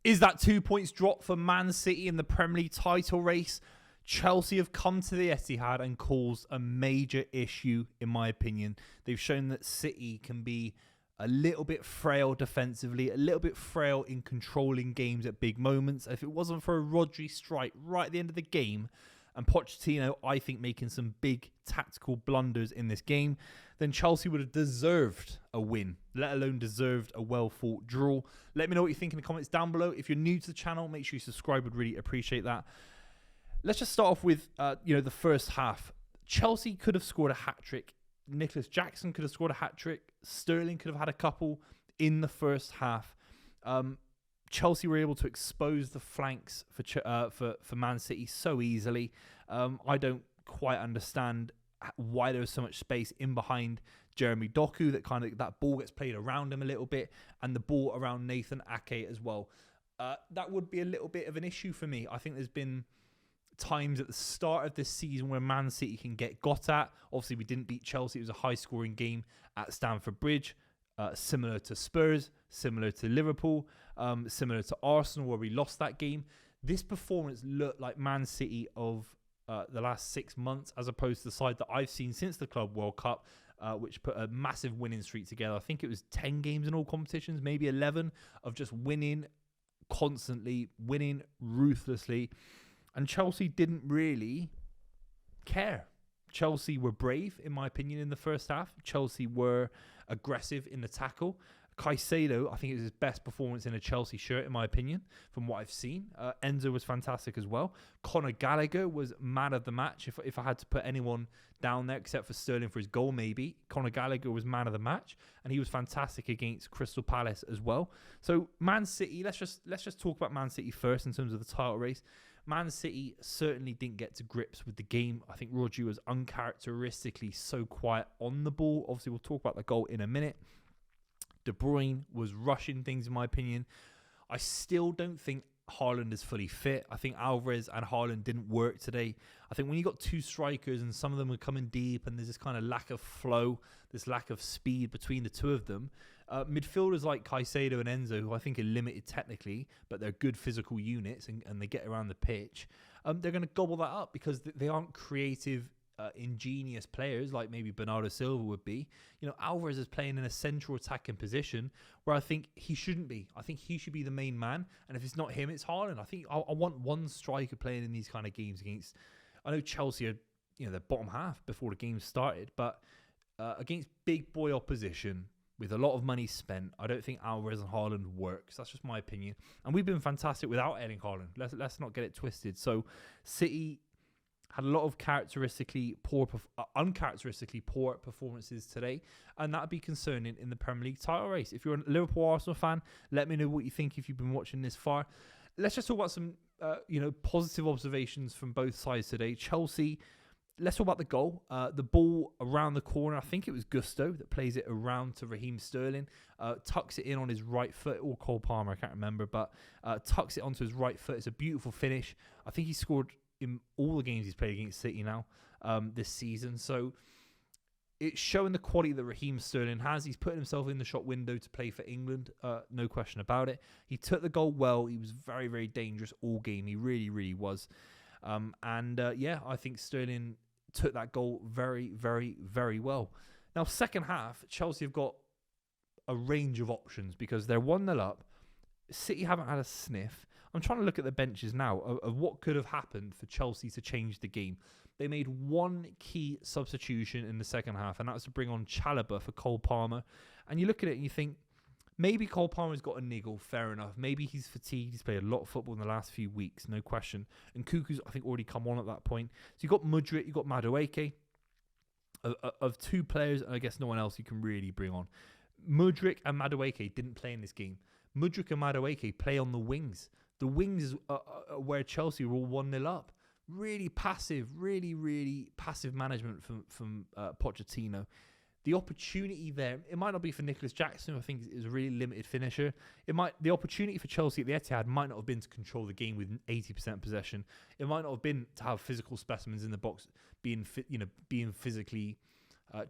Is that 2 points drop for Man City in the Premier League title race? Chelsea have come to the Etihad and caused a major issue, in my opinion. They've shown that City can be a little bit frail defensively, a little bit frail in controlling games at big moments. If it wasn't for a Rodri strike right at the end of the game, and Pochettino, I think, making some big tactical blunders in this game, then Chelsea would have deserved a win, let alone deserved a well-fought draw. Let me know what you think in the comments down below. If you're new to the channel, make sure you subscribe. Would really appreciate that. Let's just start off with, the first half. Chelsea could have scored a hat-trick. Nicholas Jackson could have scored a hat-trick. Sterling could have had a couple in the first half. Chelsea were able to expose the flanks for Man City so easily. I don't quite understand why there was so much space in behind Jeremy Doku. That ball gets played around him a little bit, and the ball around Nathan Ake as well. That would be a little bit of an issue for me. I think there's been times at the start of this season where Man City can get got at. Obviously, we didn't beat Chelsea. It was a high-scoring game at Stamford Bridge. Similar to Spurs, similar to Liverpool, similar to Arsenal where we lost that game. This performance looked like Man City of the last 6 months, as opposed to the side that I've seen since the Club World Cup, which put a massive winning streak together. I think it was 10 games in all competitions, maybe 11, of just winning constantly, winning ruthlessly. And Chelsea didn't really care. Chelsea were brave, in my opinion, in the first half. Chelsea were aggressive in the tackle. Caicedo, I think it was his best performance in a Chelsea shirt, in my opinion, from what I've seen. Enzo was fantastic as well. Conor Gallagher was man of the match. If I had to put anyone down there, except for Sterling for his goal, maybe, Conor Gallagher was man of the match, and he was fantastic against Crystal Palace as well. So Man City, let's just talk about Man City first in terms of the title race. Man City certainly didn't get to grips with the game. I think Rodri was uncharacteristically so quiet on the ball. Obviously, we'll talk about the goal in a minute. De Bruyne was rushing things, in my opinion. I still don't think Haaland is fully fit. I think Alvarez and Haaland didn't work today. I think when you got two strikers and some of them are coming deep and there's this kind of lack of flow, this lack of speed between the two of them, midfielders like Caicedo and Enzo, who I think are limited technically, but they're good physical units and they get around the pitch, they're going to gobble that up because they aren't creative, ingenious players like maybe Bernardo Silva would be. Alvarez is playing in a central attacking position where I think he shouldn't be. I think he should be the main man, and if it's not him, it's Haaland. I think I want one striker playing in these kind of games against. I know Chelsea are, their bottom half before the game started, but against big boy opposition with a lot of money spent, I don't think Alvarez and Haaland works. That's just my opinion, and we've been fantastic without Erling Haaland. Let's not get it twisted. So City had a lot of uncharacteristically poor performances today, and that would be concerning in the Premier League title race. If you're a Liverpool Arsenal fan, let me know what you think if you've been watching this far. Let's just talk about some positive observations from both sides today. Chelsea, let's talk about the goal. The ball around the corner, I think it was Gusto that plays it around to Raheem Sterling, tucks it in on his right foot, or Cole Palmer, I can't remember, but tucks it onto his right foot. It's a beautiful finish. I think he scored in all the games he's played against City now this season. So it's showing the quality that Raheem Sterling has. He's putting himself in the shot window to play for England, no question about it. He took the goal well. He was very, very dangerous all game. He really, really was. I think Sterling took that goal very, very, very well. Now, second half, Chelsea have got a range of options because they're 1-0 up. City haven't had a sniff. I'm trying to look at the benches now of what could have happened for Chelsea to change the game. They made one key substitution in the second half, and that was to bring on Chalobah for Cole Palmer. And you look at it and you think, maybe Cole Palmer's got a niggle, fair enough. Maybe he's fatigued. He's played a lot of football in the last few weeks, no question. And Cuckoo's, I think, already come on at that point. So you've got Mudryk, you've got Madueke. Of two players, and I guess no one else you can really bring on. Mudryk and Madueke didn't play in this game. Mudryk and Madueke play on the wings. The wings is where Chelsea were all 1-0 up. Really passive, really passive management from Pochettino. The opportunity there, it might not be for Nicholas Jackson, who I think is a really limited finisher. The opportunity for Chelsea at the Etihad might not have been to control the game with 80% possession. It might not have been to have physical specimens in the box being physically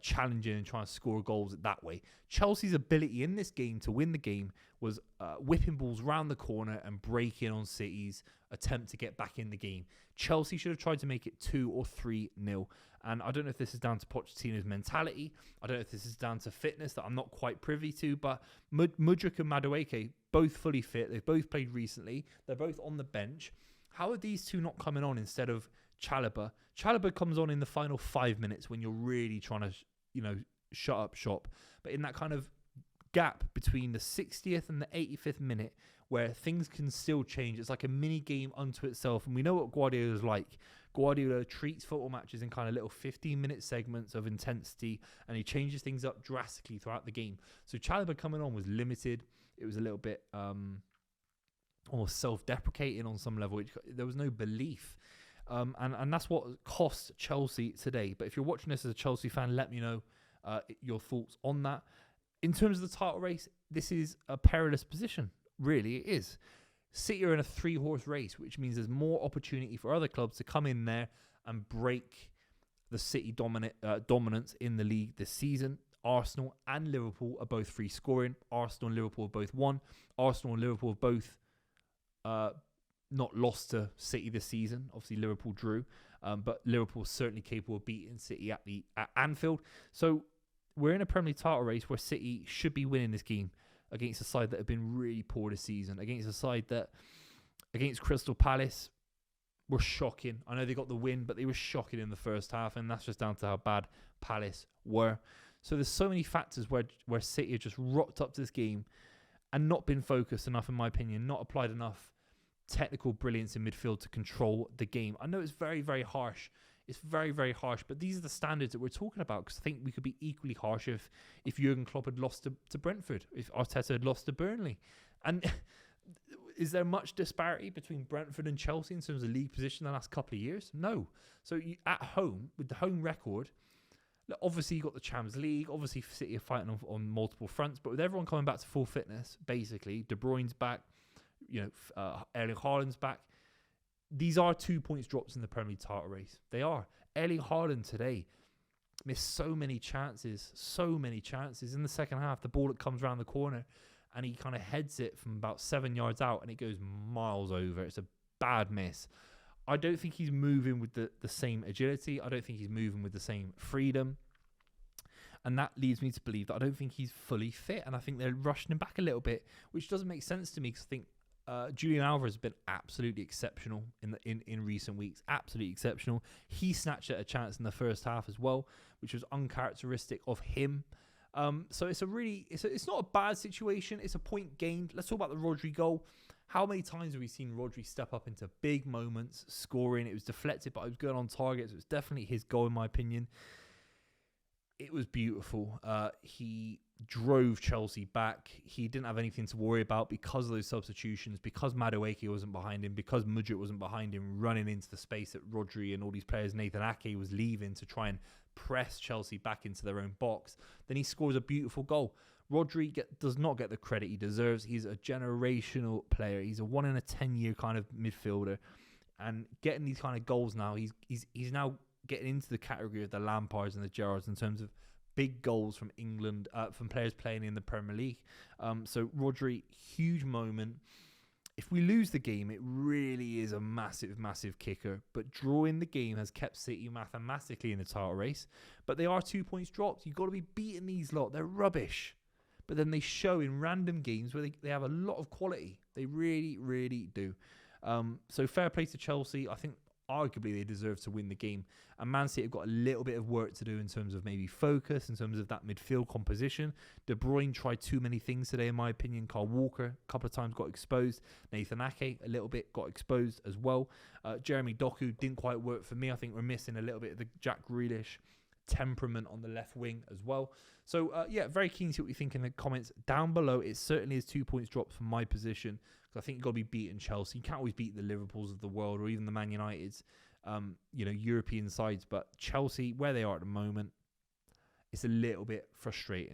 challenging and trying to score goals that way. Chelsea's ability in this game to win the game was whipping balls round the corner and breaking on City's attempt to get back in the game. Chelsea should have tried to make it 2 or 3-0. And I don't know if this is down to Pochettino's mentality. I don't know if this is down to fitness that I'm not quite privy to. But Mudryk and Madueke, both fully fit. They've both played recently. They're both on the bench. How are these two not coming on instead of Chalobah? Chalobah comes on in the final 5 minutes when you're really trying to, shut up shop. But in that kind of gap between the 60th and the 85th minute where things can still change, it's like a mini game unto itself. And we know what Guardiola's like. Guardiola treats football matches in kind of little 15-minute segments of intensity, and he changes things up drastically throughout the game. So Chalobah coming on was limited. It was a little bit almost self-deprecating on some level. There was no belief. And that's what cost Chelsea today. But if you're watching this as a Chelsea fan, let me know your thoughts on that. In terms of the title race, this is a perilous position. Really, it is. City are in a 3-horse race, which means there's more opportunity for other clubs to come in there and break the City dominance in the league this season. Arsenal and Liverpool are both free scoring. Arsenal and Liverpool have both won. Arsenal and Liverpool have both not lost to City this season. Obviously, Liverpool drew, but Liverpool is certainly capable of beating City at Anfield. So we're in a Premier League title race where City should be winning this game against a side that have been really poor this season, against a side that, against Crystal Palace, were shocking. I know they got the win, but they were shocking in the first half, and that's just down to how bad Palace were. So there's so many factors where City have just rocked up to this game and not been focused enough, in my opinion, not applied enough technical brilliance in midfield to control the game. I know it's very, very harsh. It's very, very harsh, but these are the standards that we're talking about, because I think we could be equally harsh if Jurgen Klopp had lost to Brentford, if Arteta had lost to Burnley. And is there much disparity between Brentford and Chelsea in terms of league position in the last couple of years? No. So at home, with the home record, obviously you got the Champions League, obviously City are fighting on multiple fronts, but with everyone coming back to full fitness, basically, De Bruyne's back, Erling Haaland's back. These are 2 points drops in the Premier League title race. They are. Erling Haaland today missed so many chances in the second half. The ball that comes around the corner and he kind of heads it from about 7 yards out and it goes miles over. It's a bad miss. I don't think he's moving with the same agility. I don't think he's moving with the same freedom. And that leads me to believe that I don't think he's fully fit. And I think they're rushing him back a little bit, which doesn't make sense to me, because I think Julian Alvarez has been absolutely exceptional in recent weeks. Absolutely exceptional. He snatched at a chance in the first half as well, which was uncharacteristic of him. So it's not a bad situation. It's a point gained. Let's talk about the Rodri goal. How many times have we seen Rodri step up into big moments, scoring? It was deflected, but it was going on target. So it was definitely his goal, in my opinion. It was beautiful. He drove Chelsea back. He didn't have anything to worry about because of those substitutions, because Madueke wasn't behind him, because Mudryk wasn't behind him, running into the space that Rodri and all these players, Nathan Ake, was leaving to try and press Chelsea back into their own box. Then he scores a beautiful goal. Rodri does not get the credit he deserves. He's a generational player. He's a 1 in a 10-year kind of midfielder. And getting these kind of goals now, he's now getting into the category of the Lampards and the Gerrards in terms of big goals from England, from players playing in the Premier League. So Rodri, huge moment. If we lose the game, it really is a massive, massive kicker. But drawing the game has kept City mathematically in the title race. But they are 2 points dropped. You've got to be beating these lot. They're rubbish. But then they show in random games where they have a lot of quality. They really, really do. So fair play to Chelsea. I think arguably they deserve to win the game. And Man City have got a little bit of work to do in terms of maybe focus, in terms of that midfield composition. De Bruyne tried too many things today, in my opinion. Kyle Walker a couple of times got exposed. Nathan Ake a little bit got exposed as well. Jeremy Doku didn't quite work for me. I think we're missing a little bit of the Jack Grealish temperament on the left wing as well. So very keen to see what you think in the comments down below. It certainly is 2 points dropped from my position, because I think you've got to be beating Chelsea. You can't always beat the Liverpools of the world or even the Man Uniteds, European sides. But Chelsea, where they are at the moment, it's a little bit frustrating.